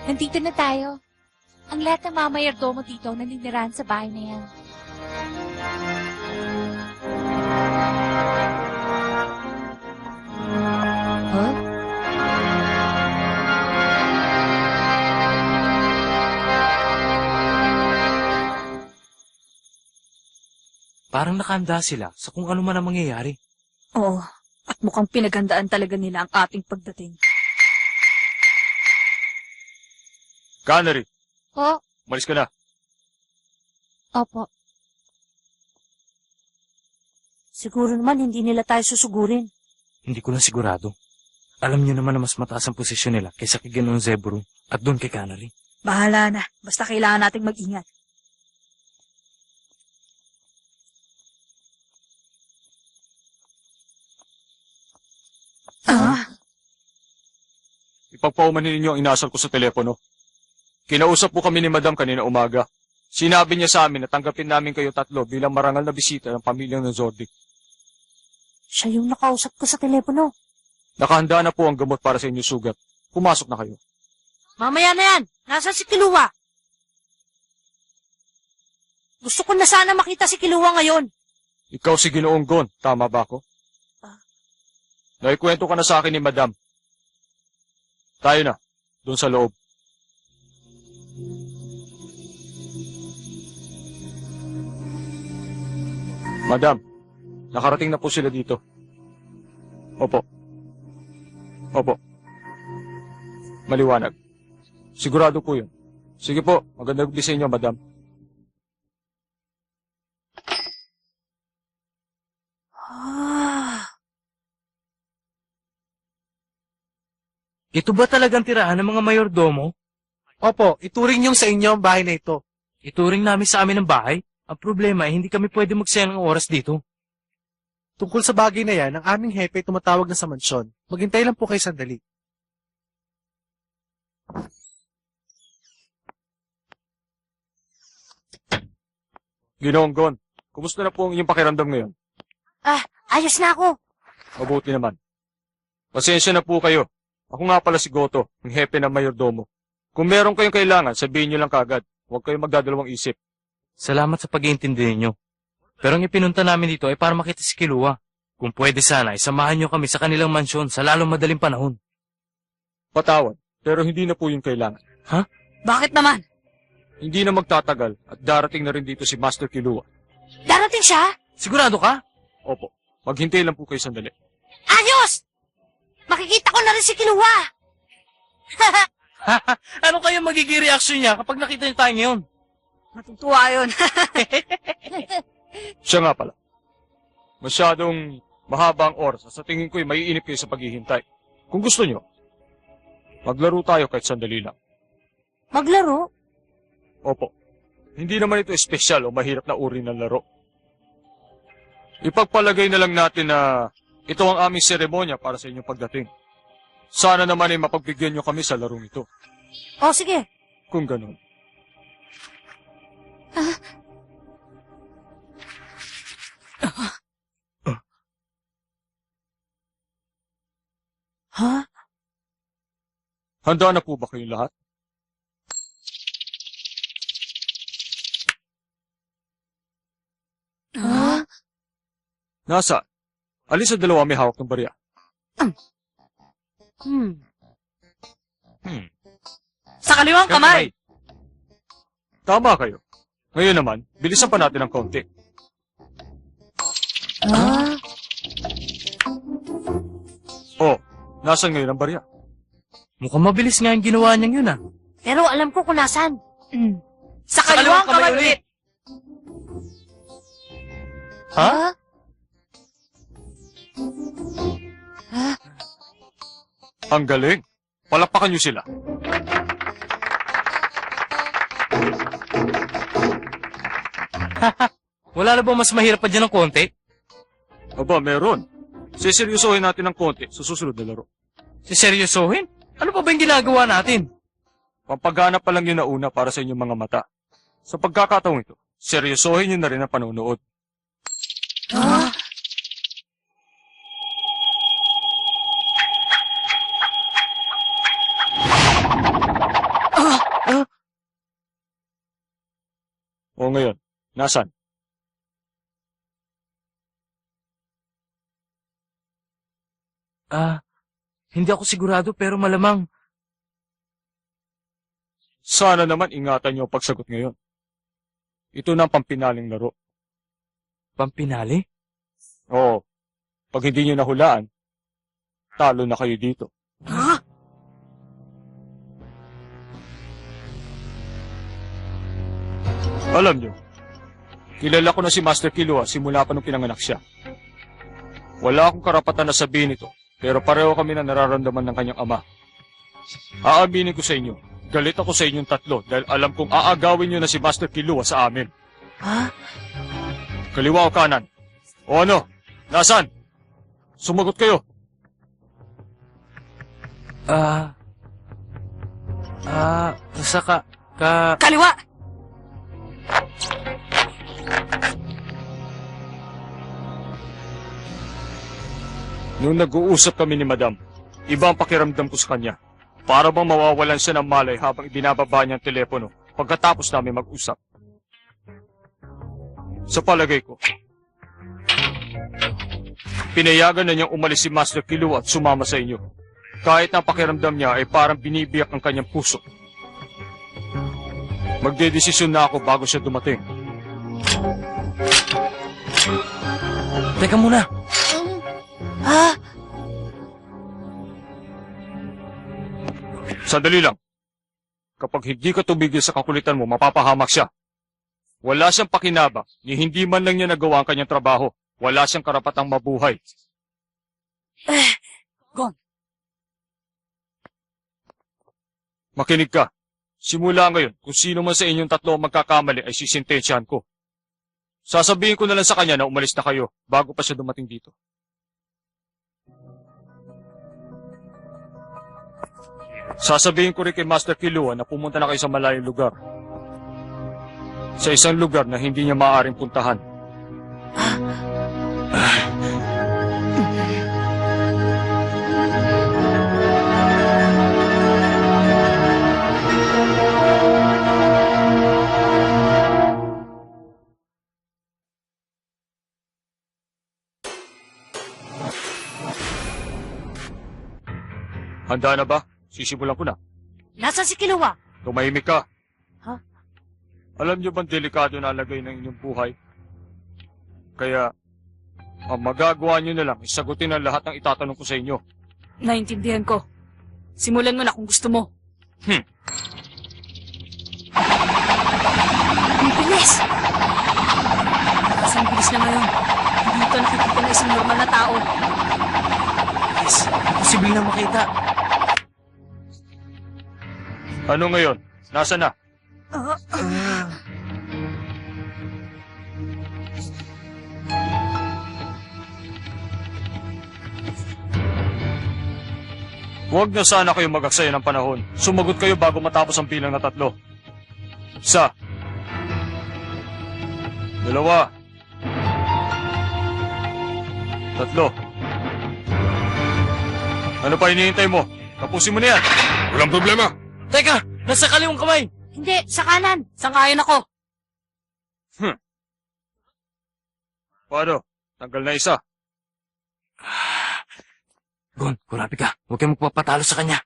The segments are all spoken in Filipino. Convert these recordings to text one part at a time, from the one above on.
Nandito na tayo. Ang lahat ng mga mayordomo dito naninirahan sa bahay na yan. Huh? Parang nakahanda sila sa kung ano man ang mangyayari. Oo, at mukhang pinaghandaan talaga nila ang ating pagdating. Canary, Po? umalis ka na. Opo. Siguro naman hindi nila tayo susugurin. Hindi ko na sigurado. Alam niyo naman na mas mataas ang posisyon nila kaysa kay Ginoong Zeburo at doon kay Canary. Bahala na, basta kailangan nating mag-ingat. Ipagpaumanhin ninyo ang inasal ko sa telepono. Kinausap po kami ni Madam kanina umaga. Sinabi niya sa amin na tanggapin namin kayo tatlo bilang marangal na bisita ng pamilyang Nozordic. Siya yung nakausap ko sa telepono. Nakahanda na po ang gamot para sa inyong sugat. Pumasok na kayo. Mamaya na yan, nasa si Kiluwa. Gusto ko na sana makita si Kiluwa ngayon. Ikaw si Ginoong Gon, tama ba ako? Naikwento ka na sa akin ni Madam. Tayo na, doon sa loob. Madam, nakarating na po sila dito. Opo. Opo. Maliwanag. Sigurado po yun. Sige po, magandang gabi sa inyo, Madam. Ito ba talagang tirahan ng mga mayordomo? Opo, ituring yung sa inyo ang bahay na ito. Ituring namin sa amin ang bahay. Ang problema ay hindi kami pwede magsayang ng oras dito. Tungkol sa bagay na yan, ang aming hepe tumatawag na sa mansyon. Maghintay lang po kayo sandali. Ginoong Gon, kumusta na po ang inyong pakiramdam ngayon? Ayos na ako. Mabuti naman. Pasensya na po kayo. Ako nga pala si Goto, ang hepe ng mayordomo. Kung meron kayong kailangan, sabihin nyo lang kagad. Huwag kayong magdadalawang isip. Salamat sa pag-iintindi ninyo. Pero ang ipinunta namin dito ay para makita si Kiluwa. Kung pwede sana, isamahan nyo kami sa kanilang mansyon sa lalong madaling panahon. Patawad, pero hindi na po yung kailangan. Bakit naman? Hindi na magtatagal at darating na rin dito si Master Kilua. Darating siya? Sigurado ka? Opo, maghintay lang po kayo sandali. Ayos! Makikita ko na rin si Kiluwa. Ano kaya magiging reaksyon niya kapag nakita niyo tayo ngayon? Matutuwa yun. Siya nga pala. Masyadong mahaba ang oras. Sa tingin ko'y maiinip kayo sa paghihintay. Kung gusto nyo, maglaro tayo kahit sandali lang. Maglaro? Opo. Hindi naman ito espesyal o mahirap na uri ng laro. Ipagpalagay na lang natin na ito ang aming seremonya para sa inyong pagdating. Sana naman ay mapagbigyan nyo kami sa larong ito. O sige. Kung ganun. Ha? Handa na po ba kayong lahat? Ha? Nasa? Alin sa dalawa may hawak ng barya? Sa kaliwang kamay. Tama kayo. Ngayon naman, bilisan pa natin ng konti. Oh, nasan ngayon ang barya? Mukhang mabilis nga yung ginawa niyang yun ah. Pero alam ko kung nasan. Sa kaliwang kamay ulit. Ha? Ang galing. Palakpakan niyo sila. Wala na ba mas mahirap pa dyan ng konti? Aba, meron. Siseryosohin natin ng konti sa susunod na laro. Siseryosohin? Ano pa ba yung ginagawa natin? Pampagana pa lang yun na una para sa inyong mga mata. Sa pagkakataong ito, seryosohin nyo na rin ang panonood. Nasaan? Hindi ako sigurado pero malamang. Sana naman ingatan niyo ang pagsagot ngayon. Ito na ang pampinaling laro. Pampinali? Oo. Pag hindi niyo nahulaan, talo na kayo dito. Ha? Alam niyo, kilala ko na si Master Killua simula pa nung pinanganak siya. Wala akong karapatan na sabihin ito, pero pareho kami na nararamdaman ng kanyang ama. Aaminin ko sa inyo, galit ako sa inyong tatlo dahil alam kong aagawin niyo na si Master Killua sa amin. Ha? Kaliwa o kanan? O ano? Nasaan? Sumagot kayo. Saka, Kaliwa! Nung nag-uusap kami ni Madam, iba ang pakiramdam ko sa kanya. Para bang mawawalan siya ng malay habang ibinababa niya ang telepono pagkatapos namin mag-usap. Sa palagay ko, pinayagan na niyang umalis si Master Killua at sumama sa inyo. Kahit na pakiramdam niya ay parang binibiyak ang kanyang puso. Magdedesisyon na ako bago siya dumating. teka muna. Ha? Sandali lang. Kapag hindi ka tumigil sa kakulitan mo, mapapahamak siya. Wala siyang pakinabang, ni hindi man lang niya nagawa ang kanyang trabaho. Wala siyang karapatang mabuhay. Gon. Makinig ka. Simula ngayon, kung sino man sa inyong tatlo ang magkakamali ay sisintensyahan ko. Sasabihin ko na lang sa kanya na umalis na kayo bago pa siya dumating dito. Sasabihin ko rin kay Master Killua na pumunta na kayo sa malayong lugar. Sa isang lugar na hindi niya maaaring puntahan. Handa na ba? Sisimulan ko na. Nasaan si Killua? Tumahimik ka. Ha? Alam niyo bang delikado na lagay ng inyong buhay? Kaya, ang magagawa niyo na lang, isagutin ang lahat ng itatanong ko sa inyo. Naintindihan ko. Simulan mo na kung gusto mo. Ang bilis! Kasang bilis na ngayon. Hindi ito nakikita na isang normal na tao. Yes, posible na makita. Ano ngayon? Nasaan na? Huwag na sana kayo mag-aksaya ng panahon. Sumagot kayo bago matapos ang bilang na 3. 1. 2. 3. Ano pa hinihintay mo? Tapusin mo na yan. Walang problema. Teka, nasa kaliwang kamay. Hindi, sa kanan. Sangayon ako. Paano? Tanggal na isa. Gon, kurabi ka. Huwag kang magpapatalo sa kanya.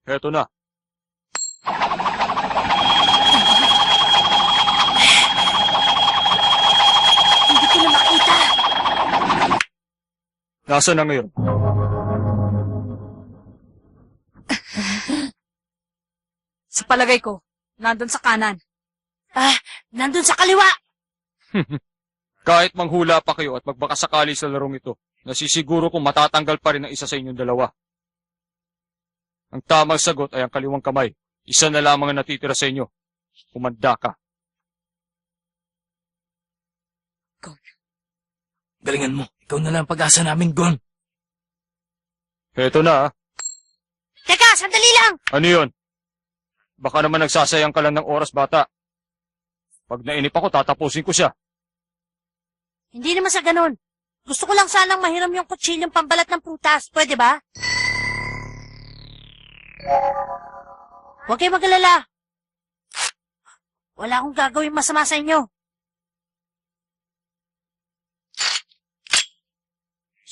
Heto na. Hindi ko na makita. Nasaan na ngayon? Sa palagay ko, nandun sa kanan. Nandun sa kaliwa. Kahit manghula pa kayo at magbakasakali sa larong ito, nasisiguro kong matatanggal pa rin ang isa sa inyong dalawa. Ang tamang sagot ay ang kaliwang kamay. Isa na lamang ang natitira sa inyo. Kumanda ka. Galingan mo. Ikaw na lang ang pag-asa namin, Gon. Heto na, Teka, sandali lang. Ano yun? Baka naman nagsasayang ka lang ng oras, bata. Pag nainip ako, tatapusin ko siya. Hindi naman sa ganun. Gusto ko lang sanang mahiram yung kutsilyong pambalat ng prutas. Pwede ba? Huwag kayo mag-alala. Wala akong gagawin masama sa inyo.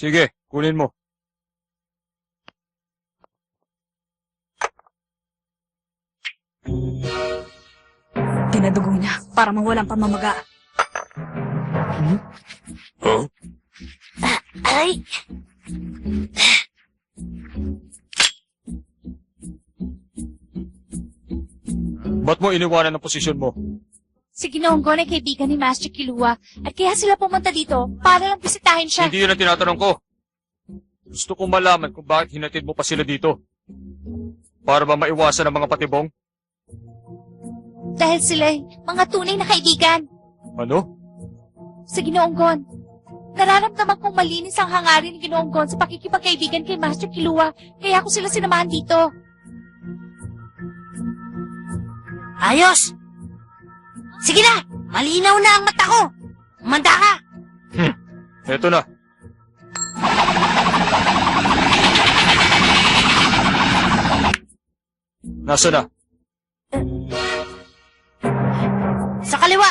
Sige, kunin mo. Dinadugo niya para mawalang pamamaga. Ay! Ba't mo iniwanan ang posisyon mo? Si Ginoong Gon ay kaibigan ni Master Kilua at kaya sila pumunta dito para lang bisitahin siya. Hindi yun ang tinatanong ko. Gusto kong malaman kung bakit hinatid mo pa sila dito. Para ba maiwasan ang mga patibong? Dahil sila'y mga tunay na kaibigan. Ano? Si Ginoong Gon, nararamdaman kong malinis ang hangarin ni Ginoong Gon sa pakikipagkaibigan kay Master Kilua, kaya ako sila sinamahan dito. Ayos! Sige na! Malinaw na ang mata ko! Umanda ka! Eto na. Nasa na? Sa kaliwa!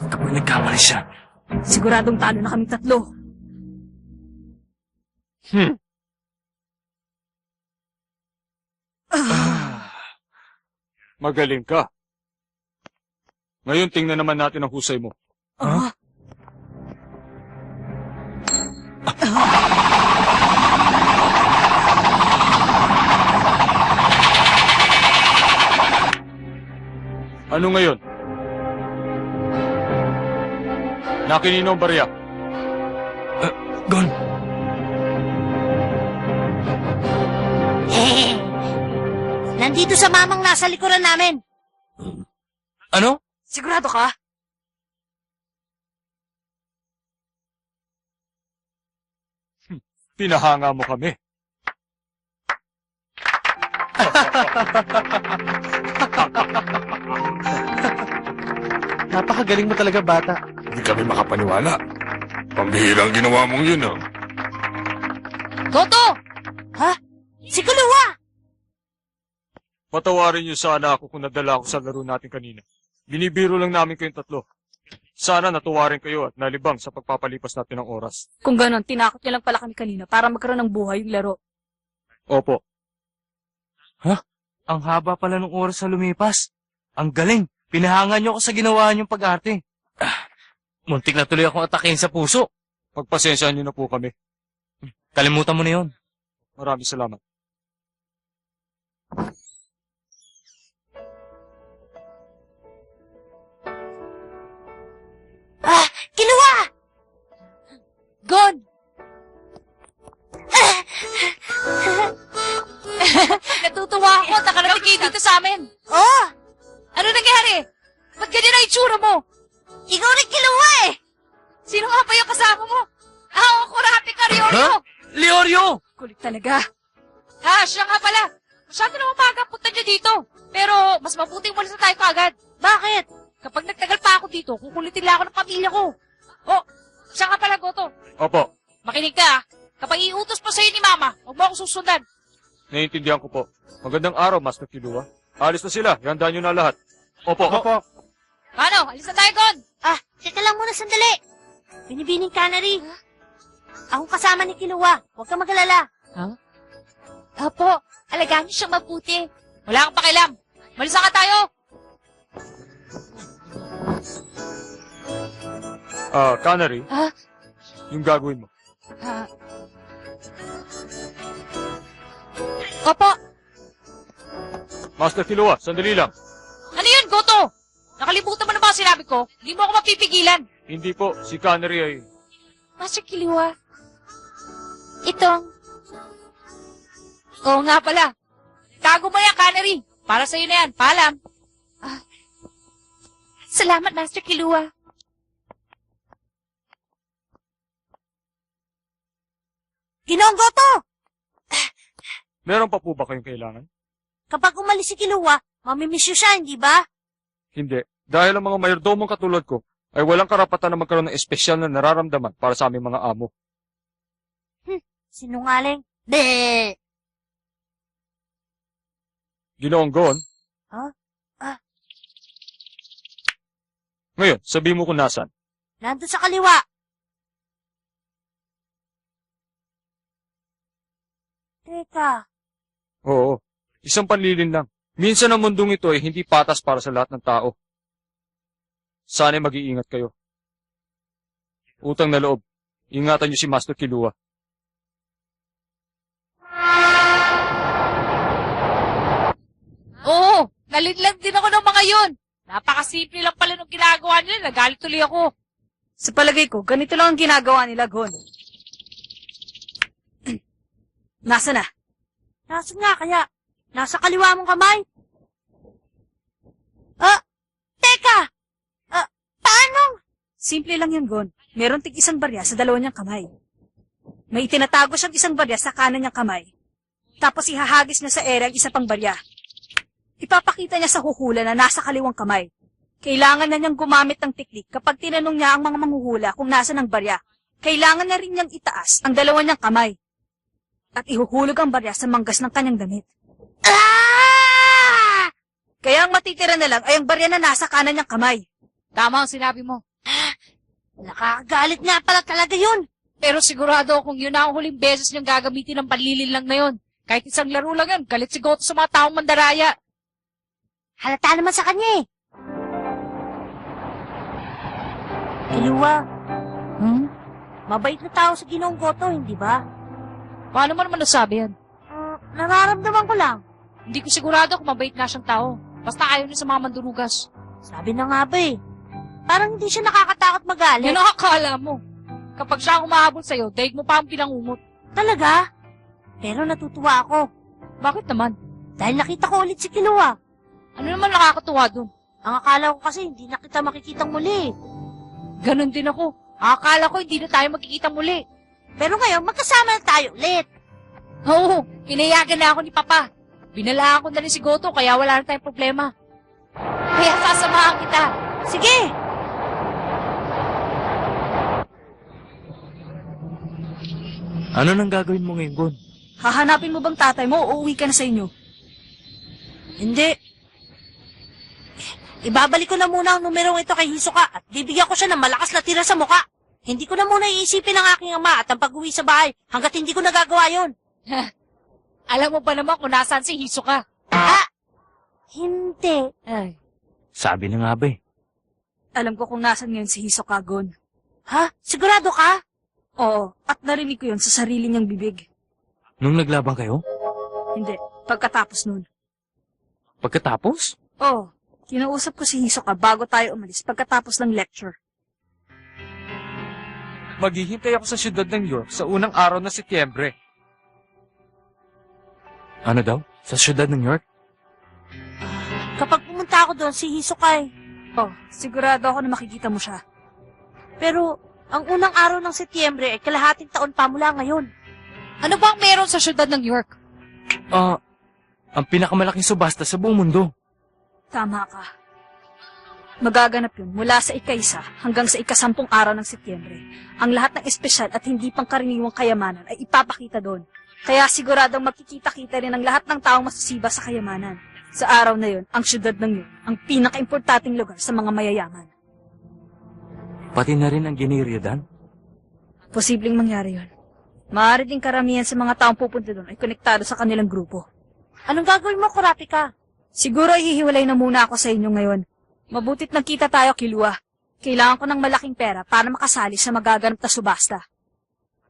Kapag nagkamali siya. Siguradong talo na kaming tatlo. Magaling ka. Ngayon tingnan naman natin ang husay mo. Ah, Ano ngayon? Nakinino ang barya. Gon, Hehehe! Nandito sa mamang nasa likuran namin! ano? sigurado ka? Pinahanga mo kami. Napakagaling mo talaga, bata. Hindi kami makapaniwala. Pambihirang ginawa mong yun, ah. Goto! Si Kuluwa! Patawarin niyo sana ako kung nadala ako sa laro natin kanina. Binibiro lang namin kayong tatlo. Sana natuwarin kayo at nalibang sa pagpapalipas natin ng oras. Kung ganon, tinakot niya lang pala kami kanina para magkaroon ng buhay yung laro. Opo. Ang haba pala ng oras sa lumipas. Ang galing. Pinahangan niyo ako sa ginawa niyong pag-arte. Muntik na tuloy akong atakin sa puso. Pagpasensyahan niyo na po kami. Kalimutan mo na yon. Maraming salamat. Kuluwa! Gon! Natutuwa ako at nakarating kayo dito sa amin. Oh! Ano nangyari? Ba't ganyan ang itsura mo? Ikaw rin Kuluwa eh! Sino nga ba yung kasama mo? Ako, Kuraping Karyorio! Leorio! Kulit talaga. Siya nga pala. Masyado na umaga punta niyo dito. Pero mas mabuting umalis na tayo kaagad. Bakit? Kapag nagtagal pa ako dito, kukulitin lang ako ng pamilya ko. Oh, siya nga pala, Goto. Opo. Makinig ka, ah. Kapag iutos pa sa'yo ni Mama, huwag mo akong susundan. Naiintindihan ko po. Magandang araw, Master Kilua. Alis na sila. Ihanda niyo na lahat. Opo. Opo. Paano? Alis na tayo, Gon. Teka lang muna sandali. Binibining canary. Ako kasama ni Kuluwa. Huwag kang mag-alala. Apo, alagaan niyo siyang mabuti. Wala kang pakialam. Malisa ka tayo. Canary. Ah? Yung gagawin mo. Opo. Master Kilua, sandali lang. Ano yun, Goto? Nakalimutan mo na ba ang sinabi ko? Hindi mo ako mapipigilan. Hindi po, si Canary ay... Master Kiliwa, itong... Oo nga pala. Tago mo yan, Canary. Para sa'yo na yan. Paalam. Salamat, Master Kilua. Ginoong Goto! Meron pa po ba kayong kailangan? Kapag umalis si Kuluwa, mamimiss siya, hindi ba? Hindi. Dahil ang mga mayordomong katulad ko ay walang karapatan na magkaroon ng espesyal na nararamdaman para sa aming mga amo. Sinungaling. Be! Ginoong Gon? Ah? Ngayon, sabi mo kung nasan. Nandun sa kaliwa. Teka, Oo, isang panlilin lang. Minsan ang mundong ito ay hindi patas para sa lahat ng tao. Sana'y mag-iingat kayo. Utang na loob, ingatan niyo si Master Kilua. Oo, nalidlag din ako ng mga yun. Napakasimple lang pala nung ginagawa nila. Nagalit tuloy ako. Sa palagay ko, ganito lang ang ginagawa nila, Gon. Nasa na? nasan nga kaya? Nasa kaliwa mong kamay? Teka! Paano? Simple lang yun, Gon. Meron tig isang barya sa dalawa niyang kamay. May itinatago siyang isang barya sa kanan niyang kamay. Tapos ihahagis niya sa ere ang isa pang barya. Ipapakita niya sa huhula na nasa kaliwang kamay. Kailangan na niyang gumamit ng teknik kapag tinanong niya ang mga manghuhula kung nasa ng barya. Kailangan na rin niyang itaas ang dalawa niyang kamay. At ihuhulog ang barya sa manggas ng kanyang damit. Ah! Kaya ang matitira na lang ay ang barya na nasa kanan niyang kamay. Tama ang sinabi mo. Nakakagalit nga pala talaga yun. Pero sigurado akong yun na ang huling beses niyang gagamitin ng panlilin lang na yun. Kahit isang laro lang yun, galit si Goto sa mga taong mandaraya. Halata naman sa kanya eh. Kilua, mabait na tao sa Ginoong Goto, hindi ba? Paano mo naman nasabi yan? Nararamdaman ko lang. Hindi ko sigurado kung mabait nga siyang tao. Basta ayaw niya sa mga mandurugas. Sabi na nga ba eh. Parang hindi siya nakakatakot magalit. Yan ang akala mo. Kapag siya ang umahabol sa'yo, daig mo pa ang pinangungot. Talaga? Pero natutuwa ako. Bakit naman? Dahil nakita ko ulit si Kilua. Ano naman nakakatuwa dun? Ang akala ko kasi hindi na kita makikitang muli. Ganon din ako. Ang akala ko hindi na tayo magkikita muli. Pero ngayon, magkasama na tayo ulit. Oo, pinayagan na ako ni Papa. Binalaan ko na rin si Goto kaya wala na tayong problema. Kaya sasamahan kita. Sige! Ano nang gagawin mo ngayon, Gon? Hahanapin mo bang tatay mo o uuwi ka na sa inyo? Hindi. Ibabalik ko na muna ang numerong ito kay Hisoka at bibigyan ko siya ng malakas na tira sa muka. Hindi ko na muna iisipin ang aking ama at ang pag-uwi sa bahay hanggat hindi ko nagagawa yon. Alam mo ba naman kung nasaan si Hisoka? Hindi. Ay, Sabi na nga ba eh. Alam ko kung nasan ngayon si Hisoka, Gon. Ha? Sigurado ka? Oo, at narinig ko yun sa sarili niyang bibig. Nung naglaban kayo? Hindi, pagkatapos nun. Pagkatapos? Oo, kinausap ko si Hisoka bago tayo umalis pagkatapos ng lecture. Maghihintay ako sa siyudad ng York sa unang araw ng Setyembre. Ano daw? Sa syudad ng York? Kapag pumunta ako doon, si Hisoka eh. Oh, sigurado ako na makikita mo siya. Pero ang unang araw ng Setyembre ay kalahating taon pa mula ngayon. ano bang meron sa syudad ng York? Ang pinakamalaking subasta sa buong mundo. Tama ka. Magaganap yun mula sa ika-1 hanggang sa ika-10 araw ng Setyembre. Ang lahat ng espesyal at hindi pangkaraniwang kayamanan ay ipapakita doon. Kaya siguradong magkikita-kita rin ang lahat ng taong masusiba sa kayamanan. Sa araw na yun, ang syudad ng yun, ang pinaka-importanting lugar sa mga mayayaman. Pati na rin ang Giniriadan. Posibleng mangyari yun. Maaari din karamihan sa mga taong pupunta doon ay konektado sa kanilang grupo. Anong gagawin mo, Kurapika? Siguro ihihiwalay na muna ako sa inyo ngayon. Mabutit nagkita tayo, Kilua. Kailangan ko ng malaking pera para makasali sa magaganap na subasta.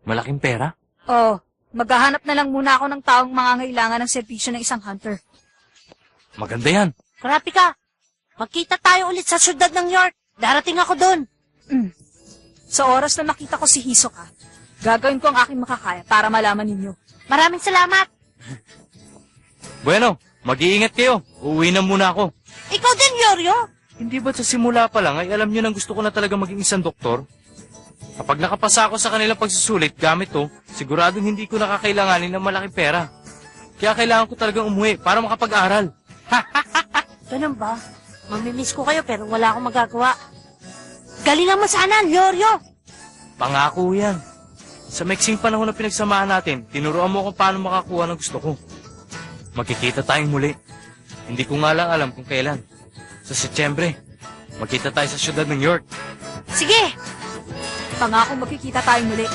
Malaking pera? Oo, maghahanap na lang muna ako ng taong mangangailangan ng serbisyo ng isang hunter. Maganda yan. Kurapika, magkita tayo ulit sa syudad ng York. Darating ako doon. Sa oras na makita ko si Hisoka, gagawin ko ang aking makakaya para malaman ninyo. Maraming salamat. Bueno, mag-iingat kayo. Uuwi na muna ako. Ikaw din, Yoryo. Hindi ba't sa simula pa lang ay alam nyo nang gusto ko na talaga maging isang doktor? Kapag nakapasa ako sa kanilang pagsusulit gamit to, siguradong hindi ko nakakailanganin ng malaking pera. Kaya kailangan ko talagang umuwi para makapag-aral. Ganun ba? Mamimiss ko kayo pero wala akong magagawa. Galingan mo sana, Yoryo. Pangako yan. Sa maiksing panahon na pinagsamahan natin, tinuruan mo kung paano makakuha ng gusto ko. Magkikita tayong muli. Hindi ko nga lang alam kung kailan. Sa Setyembre, magkita tayo sa syudad ng York. Sige. Pangako magkikita tayong muli.